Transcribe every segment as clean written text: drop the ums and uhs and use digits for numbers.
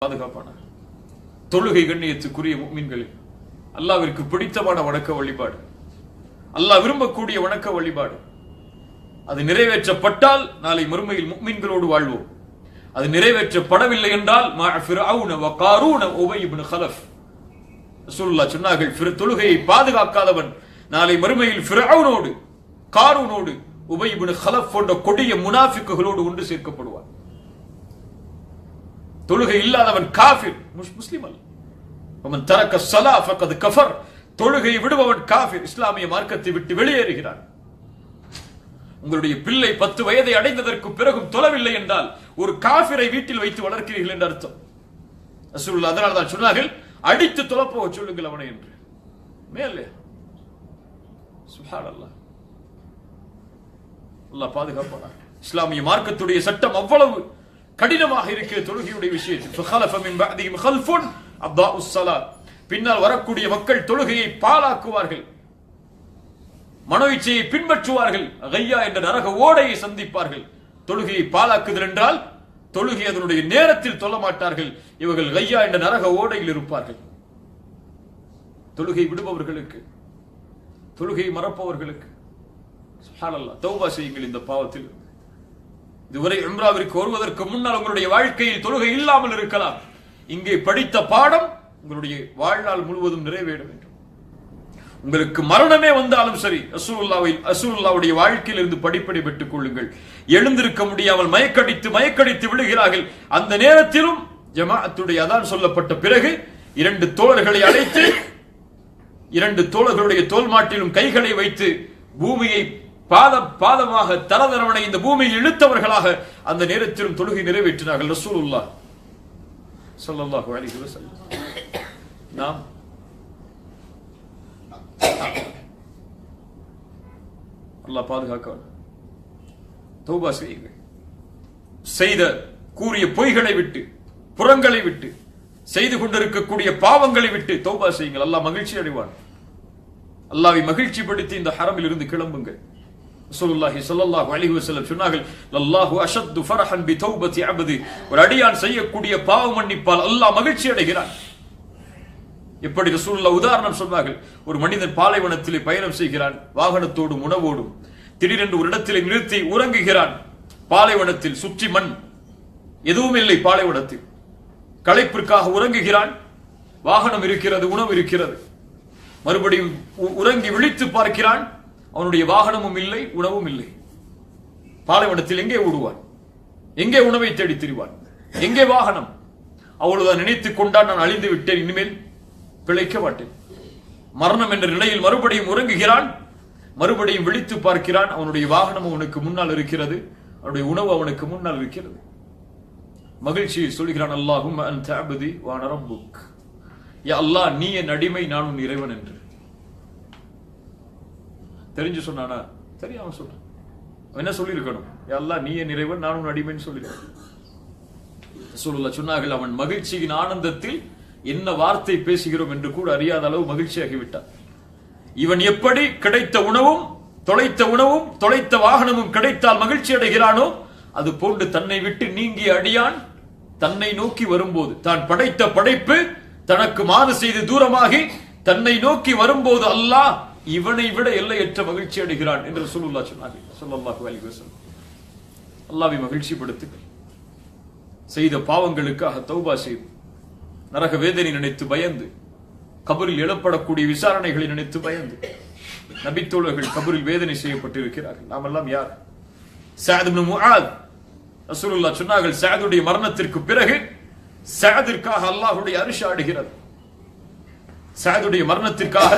பாதுகாப்பான தொழுகை கண்ணியத்துக்குரிய முஃமின்களே, அல்லாஹ்விற்கு பிடித்தமான வணக்க வழிபாடு, அல்லாஹ் விரும்பக்கூடிய வணக்க வழிபாடு. அது நிறைவேற்றப்பட்டால் நாளை மறுமையில் முஃமின்களோடு வாழ்வோம். அது நிறைவேற்றப்படவில்லை என்றால் ஃபிர்அவுன வ காரூன உபை இப்னு கலஃப் ரசூலுல்லாஹ் சொன்னார்கள், தொழுகையை பாதுகாக்காதவன் நாளை மறுமையில் ஃபிர்அவுனோடு காரூனோடு உபை இப்னு கலஃப் போன்ற கொடிய முனாஃபிக்குகளோடு ஒன்று சேர்க்கப்படுவான். தொழுகை இல்லாதவன் காஃபிர், முஸ்லிம் அல்ல. வமன் தரக்க ஸலா ஃபகத் கஃபர், தொழுகையை விடுபவன் காஃபிர், இஸ்லாமிய மார்க்கத்தை விட்டு வெளியேறுகிறான். உங்களுடைய பிள்ளை 10 வயதை அடைந்ததற்கு பிறகும் தொழவில்லை என்றால் ஒரு காஃபிரை வீட்டில் வைத்து வளர்க்கிறீர்கள் என்று அர்த்தம். ரசூலுல்லாஹ் அதனால தான் சொன்னார்கள், அடித்து தொலைப்போக சொல்லுங்கள் அவனை என்று. மேலே சுப்ஹானல்லாஹ், அல்லாஹ் பாதுகாப்பானார். இஸ்லாமிய மார்க்கத்துடைய சட்டம் அவ்வளவு கடினமாக இருக்கிற தொழுகையுடைய விஷயத்தில். ஃபഖலஃப மின் பஅதிஹிம் கல்ஃபுன் அதாஉஸ் ஸலாத், பின்னால் வரக்கூடிய மக்கள் தொழுகையை பாழாக்குவார்கள், மனோ இச்சையை பின்பற்றுவார்கள், கையா என்ற நரக ஓடையை சந்திப்பார்கள். தொழுகையை பாழாக்குதல் என்றால் தொழுகை அதனுடைய நேரத்தில் தொல்ல மாட்டார்கள், இவர்கள் கையா என்ற நரக ஓடையில் இருப்பார்கள். தொழுகை விடுபவர்களுக்கு, தொழுகை மறப்பவர்களுக்கு சுப்ஹானல்லாஹ், தௌபா செய்யுங்கள் இந்த பாவத்தில். இதுவரை உம்ராவிற்கு வருவதற்கு முன்னால் உங்களுடைய வாழ்க்கையில் தொழுகை இல்லாமல் இருக்கலாம். இங்கே படித்த பாடம் உங்களுடைய வாழ்நாள் முழுவதும் நிறைவேற வேண்டும். உங்களுக்கு மரணமே வந்தாலும் சரி, ரசூலுல்லாஹ்வுடைய வாழ்க்கையில் இருந்து படிப்படி பெற்றுக் கொள்ளுங்கள். எழுந்திருக்க முடியாமல் மயக்கடித்து விழுகிறார்கள். அந்த நேரத்திலும் ஜமாஅத்துடைய அதான் சொல்லப்பட்ட பிறகு 2 தோழர்களை அழைத்து 2 தோழர்களுடைய தோள்மாட்டிலும் கைகளை வைத்து பூமியை பாதமாக தரதரவனை இந்த பூமியில் இழுத்தவர்களாக அந்த நேரத்திலும் தொழுகை நிறைவேற்றினார்கள் ரசூலுல்லாஹ் ஸல்லல்லாஹு அலைஹி வஸல்லம். நாம் அல்லாஹ் பாதுகாக்க தௌபா செய்யுங்கள். செய்த கூறிய பொய்களை விட்டு, புறங்களை விட்டு, செய்து கொண்டிருக்கக்கூடிய பாவங்களை விட்டு தௌபா செய்யுங்கள். அல்லாஹ் மகிழ்ச்சி அடைவான். அல்லாஹ்வை மகிழ்ச்சிப்படுத்தி இந்த ஹரமில் இருந்து கிளம்புங்கள். ரசூலுல்லாஹி ஸல்லல்லாஹு அலைஹி வஸல்லம் சொன்னார்கள், அல்லாஹு அஷத்து ஃபரஹன் பி தௌபத்தி அப்தி, ஒரு அடியான் செய்யக்கூடிய பாவ மன்னிப்பால் அல்லாஹ் மகிழ்ச்சி அடைகிறான். எப்படி ரசூலுல்லாஹ் உதாரணம் சொன்னார்கள், ஒரு மனிதன் பாலைவனத்திலே பயணம் செய்கிறான், வாகனத்தோடும் உணவோடும். திடீரென்று ஒரு இடத்திலே நிறுத்தி உறங்குகிறான். பாலைவனத்தில் சுற்றி மண், எதுவும் இல்லை பாலைவனத்தில். களைப்பிற்காக உறங்குகிறான். வாகனம் இருக்கிறது, உணவு இருக்கிறது. மறுபடியும் உறங்கி விழித்து பார்க்கிறான், அவனுடைய வாகனமும் இல்லை, உணவும் இல்லை. பாலைவனத்தில் எங்கே ஓடுவான்? எங்கே உணவை தேடி திரிவான்? எங்கே வாகனம்? அவ்வளவுதான் நினைத்துக் கொண்டான், நான் அழிந்து விட்டேன், இனிமேல் பிழைக்க மாட்டேன். மரணம் என்ற நிலையில் மறுபடியும் உறங்குகிறான். மறுபடியும் விழித்து பார்க்கிறான், அவனுடைய வாகனம் அவனுக்கு முன்னால் இருக்கிறது, அவனுடைய உணவு அவனுக்கு முன்னால் இருக்கிறது. மகிழ்ச்சியை சொல்கிறான், அல்லாஹும்ம அன்த அப்தி வ அன ரப்புக், யா அல்லாஹ் நீ என் அடிமை, நான் உன் இறைவன் என்று. தெரிஞ்சு சொன்னானா? தெரியாம சொன்னான். என்ன சொல்லியிருக்கணும்? யா அல்லாஹ் நீ என் இறைவன், நான் உன் அடிமைன்னு சொல்லியிருக்கணும். ரசூலுல்லாஹ் சொன்னார்கள், அவன் மகிழ்ச்சியின் ஆனந்தத்தில் என்ன வார்த்தை பேசுகிறோம் என்று கூட அறியாத அளவு மகிழ்ச்சியாகிவிட்டான். இவன் எப்படி கிடைத்த உணவும் தொலைத்த வாகனமும் கிடைத்தால் மகிழ்ச்சி அடைகிறானோ, அது போன்று தன்னை விட்டு நீங்கிய அடியான் தன்னை நோக்கி வரும்போது, தான் படைத்த படைப்பு தனக்கு மாறு செய்து தூரமாகி தன்னை நோக்கி வரும்போது அல்லாஹ் இவனை விட எல்லையற்ற மகிழ்ச்சி அடைகிறான் என்று ரசூலுல்லாஹ் சொன்னார்கள் ஸல்லல்லாஹு அலைஹி வஸல்லம். அல்லாஹ்வை மகிழ்ச்சிப்படுத்துங்கள். செய்த பாவங்களுக்காக தௌபா செய்து, நரக வேதனை நினைத்து பயந்து, கபரில் எழப்படக்கூடிய விசாரணைகளை நினைத்து பயந்து, நபித்தோழர்கள் கபரில் வேதனை செய்யப்பட்டிருக்கிறார்கள். நாம் எல்லாம் யார்? சஅத் இப்னு முஆத், ரசூலுல்லாஹ் சொன்னார்கள், சஅதுடைய மரணத்திற்கு பிறகு சஅதிற்காக அல்லாஹ்வுடைய அர்ஷ் ஆடுகிறது. சஅதுடைய மரணத்திற்காக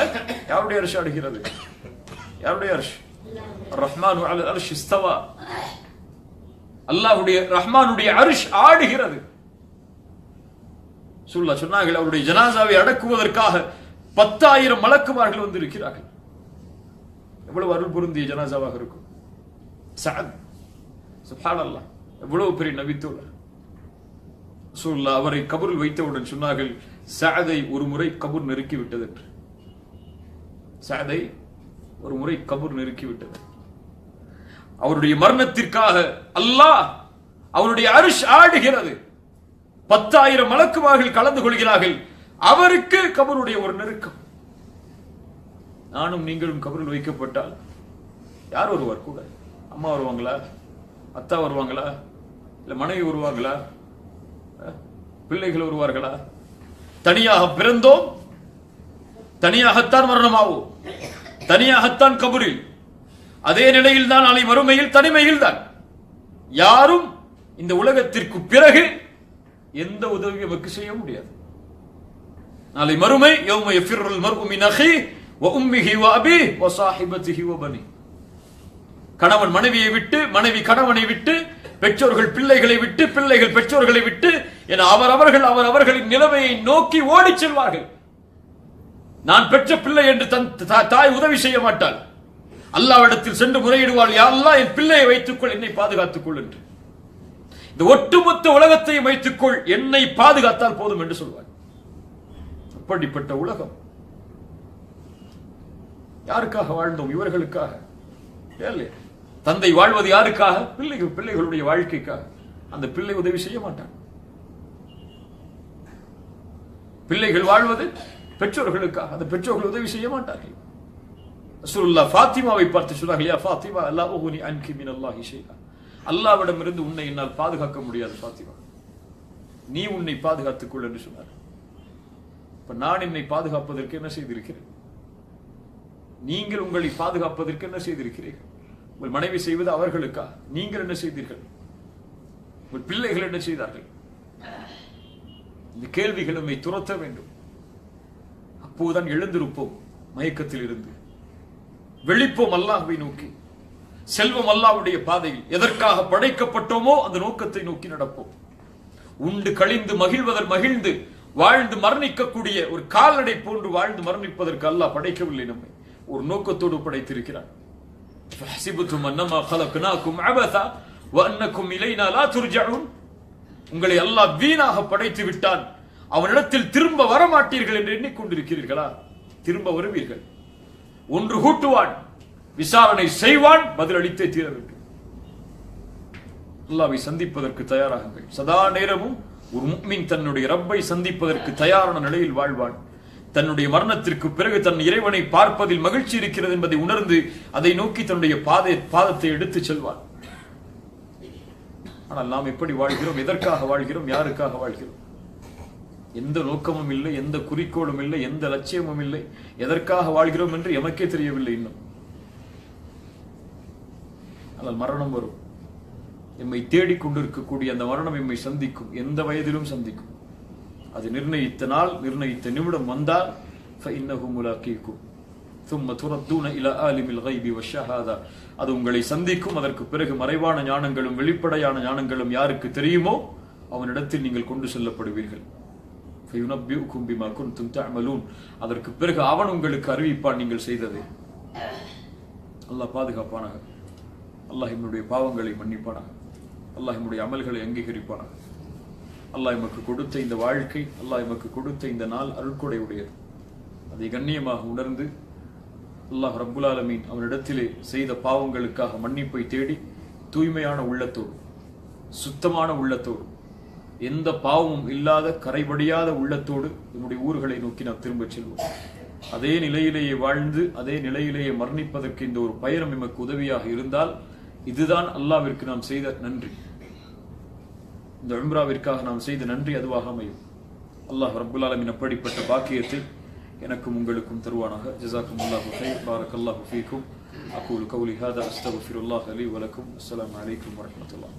யாருடைய அர்ஷ் ஆடுகிறது? யாருடைய அர்ஷ்? ரஹ்மானு அலல் அர்ஷ் இஸ்தவா, அல்லாஹ்வுடைய ரஹ்மானுடைய அர்ஷ் ஆடுகிறது. ரசூலுல்லாஹ் சொன்னார்கள், அவருடைய ஜனாசாவை அடக்குவதற்காக 10,000 மலக்குமார்கள் வந்து இருக்கிறார்கள். எவ்வளவு அருள் பொருந்திய ஜனாசாவாக இருக்கும் சஅத். சுப்ஹானல்லாஹ், எவ்வளவு பெரிய நபித்தோழர். ரசூலுல்லாஹ் அவரை கபரில் வைத்தவுடன் சொன்னார்கள், சஅதை ஒரு முறை கபர் நெருக்கி விட்டது என்று. சஅதை ஒரு முறை கபர் நெருக்கி விட்டது. அவருடைய மரணத்திற்காக அல்லாஹ் அவருடைய அர்ஷ் ஆடுகிறது. 10,000 மலக்குமார்கள் கலந்து கொள்கிறார்கள். அவருக்கு கபருடைய ஒரு நெருக்கம். நானும் நீங்களும் கபரில் வைக்கப்பட்டால் யார் வருவார் கூட? அம்மா வருவாங்களா? அத்தா வருவாங்களா? இல்ல மனைவி வருவாங்களா? பிள்ளைகள் வருவார்களா? தனியாக பிறந்தோம், தனியாகத்தான் மரணமாவோம், தனியாகத்தான் கபரில். அதே நிலையில் தான் நாளை மறுமையில் தனிமையில் தான். யாரும் இந்த உலகத்திற்கு பிறகு எந்த உதவி நமக்கு செய்ய முடியாது. நாளை மறுமை யௌம யஃபிருல் மர்உ மின் அஹீஹி வ உம்மிஹி வ அபீஹி வ ஸாஹிபத்திஹி வ பனீஹி. கணவன் மனைவியை விட்டு, மனைவி கணவனை விட்டு, பெற்றோர்கள் பிள்ளைகளை விட்டு, பிள்ளைகள் பெற்றோர்களை விட்டு என அவரவர்களின் நிலைமையை நோக்கி ஓடிச் செல்வார்கள். நான் பெற்ற பிள்ளை என்று தாய் உதவி செய்ய மாட்டாள். அல்லாஹ்விடத்தில் சென்று முறையிடுவாள், யா அல்லாஹ் என் பிள்ளையை வைத்துக்கொள், என்னை பாதுகாத்துக் கொள் என்று. இந்த ஒட்டுமொத்த உலகத்தையும் வைத்துக்கொள், என்னை பாதுகாத்தால் போதும் என்று சொல்வார். அப்படிப்பட்ட உலகம். யாருக்காக வாழ்ந்தோம்? இவர்களுக்காக. தந்தை வாழ்வது யாருக்காக? பிள்ளைகளுடைய வாழ்க்கைக்காக. அந்த பிள்ளை உதவி செய்ய மாட்டான். பிள்ளைகள் வாழ்வது பெற்றோர்களுக்காக. அந்த பெற்றோர்கள் உதவி செய்ய மாட்டார்கள். ரசூலுல்லாஹ் ஃபாத்திமாவை பார்த்து சொன்னார்கள், யா ஃபாத்திமா லா உக்னி அன்கி மினல்லாஹி ஷைஆ. அல்லாஹ்விடமிருந்து உன்னை என்னால் பாதுகாக்க முடியாது ஃபாத்திமா, நீ உன்னை பாதுகாத்துக் கொள் என்று சொன்னார். இப்ப நான் என்னை பாதுகாப்பதற்கு என்ன செய்திருக்கிறேன்? நீங்கள் உங்களை பாதுகாப்பதற்கு என்ன செய்திருக்கிறீர்கள்? உங்கள் மனைவி செய்வது அவர்களுக்கா? நீங்கள் என்ன செய்தீர்கள்? உங்கள் பிள்ளைகள் என்ன செய்தார்கள்? இந்த கேள்விகள் நம்மை துரத்த வேண்டும். அப்போதுதான் எழுந்திருப்போம் மயக்கத்தில் இருந்து, வெளிப்போம் அல்லாஹ்வை நோக்கி, செல்வம் அல்லாஹ்வுடைய பாதையில். எதற்காக படைக்கப்பட்டோமோ அந்த நோக்கத்தை நோக்கி நடப்போம். உண்டு கழிந்து மகிழ்ந்து வாழ்ந்து மரணிக்கக்கூடிய ஒரு கால்நடை போன்று வாழ்ந்து மரணிப்பதற்கு அல்லாஹ் படைக்கவில்லை. நம்மை ஒரு நோக்கத்தோடு படைத்திருக்கிறார். உங்களை அல்லாஹ் வீணாக படைத்து விட்டான், அவனிடத்தில் திரும்ப வரமாட்டீர்கள் என்று எண்ணிக்கொண்டிருக்கிறீர்களா? திரும்ப வருவீர்கள். ஒன்று கூட்டுவான், விசாரணை செய்வான், பதிலளித்தே தீர வேண்டும். அல்லாஹ்வை சந்திப்பதற்கு தயாராகுங்கள். சதா நேரமும் ஒரு முஃமின் தன்னுடைய ரப்பை சந்திப்பதற்கு தயாரான நிலையில் வாழ்வான். தன்னுடைய மரணத்திற்கு பிறகு தன் இறைவனை பார்ப்பதில் மகிழ்ச்சி இருக்கிறது என்பதை உணர்ந்து அதை நோக்கி தன்னுடைய பாதத்தை எடுத்து செல்வான். ஆனால் நாம் எப்படி வாழ்கிறோம்? எதற்காக வாழ்கிறோம்? யாருக்காக வாழ்கிறோம்? எந்த நோக்கமும் இல்லை, எந்த குறிக்கோளும் இல்லை, எந்த லட்சியமும் இல்லை. எதற்காக வாழ்கிறோம் என்று எமக்கே தெரியவில்லை இன்னும். ஆனால் மரணம் வரும். எம்மை தேடிக்கொண்டிருக்கக்கூடிய அந்த மரணம் எம்மை சந்திக்கும். எந்த வயதிலும் சந்திக்கும். அது நிர்ணயித்த நாள், நிர்ணயித்த நிமிடம் வந்தால் ஃபஇன்னஹு முலாகீக்கும் ثم تردون الى عالم الغيب والشهاده. அது உங்களை சந்திக்கும். அதற்கு பிறகு மறைவான ஞானங்களும் வெளிப்படையான ஞானங்களும் யாருக்கு தெரியுமோ அவனிடத்தில் நீங்கள் கொண்டு செல்லப்படுவீர்கள். فينبئكم بما كنتم تعملون. அதற்கு பிறகு அவன் உங்களுக்கு அறிவிப்பான் நீங்கள் செய்ததை. அல்லாஹ் பாதுகாப்பானாக. அல்லாஹ் நம்முடைய பாவங்களை மன்னிப்பானாக. அல்லாஹ் நம்முடைய அமல்களை அங்கீகரிப்பானாக. அல்லாஹ் எமக்கு கொடுத்த இந்த வாழ்க்கை, அல்லாஹ் எமக்கு கொடுத்த இந்த நாள் அருட்கொடை உடையது. அதை கண்ணியமாக உணர்ந்து அல்லாஹ் ரப்புல் ஆலமீன் அவனிடத்திலே செய்த பாவங்களுக்காக மன்னிப்பை தேடி தூய்மையான உள்ளத்தோடு, சுத்தமான உள்ளத்தோடு, எந்த பாவமும் இல்லாத கரைபடியாத உள்ளத்தோடு நம்முடைய ஊர்களை நோக்கி நாம் திரும்ப செல்வோம். அதே நிலையிலேயே வாழ்ந்து அதே நிலையிலேயே மரணிப்பதற்கு இந்த ஒரு பயணம் எமக்கு உதவியாக இருந்தால் இதுதான் அல்லாஹ்விற்கு நாம் செய்த நன்றி. இந்த உம்ராவிற்காக நாம் செய்த நன்றி அதுவாக அமையும். அல்லாஹ் ரப்புல் ஆலமீன் அப்படிப்பட்ட பாக்கியத்தை எனக்கும் உங்களுக்கும் தருவானாக. ஜஸாக்குமுல்லாஹு கைர். பாரக்கல்லாஹு ஃபீக்கும். அகூலு கௌலி ஹாதா அஸ்தக்ஃபிருல்லாஹ் லி வ லக்கும். அஸ்ஸலாமு அலைக்கும் வ ரஹ்மத்துல்லாஹ்.